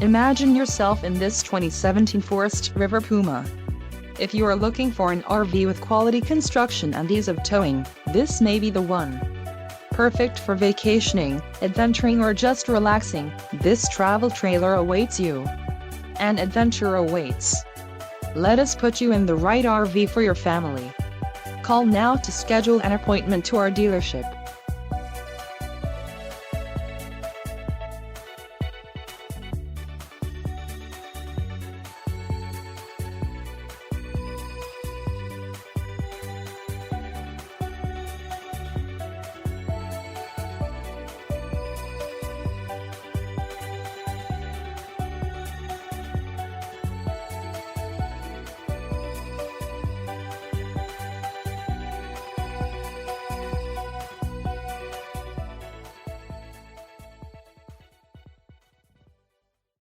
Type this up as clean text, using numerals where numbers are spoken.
Imagine yourself in this 2017 Forest River Puma. If you are looking for an RV with quality construction and ease of towing, this may be the one. Perfect for vacationing, adventuring or just relaxing, this travel trailer awaits you. An adventure awaits. Let us put you in the right RV for your family. Call now to schedule an appointment to our dealership.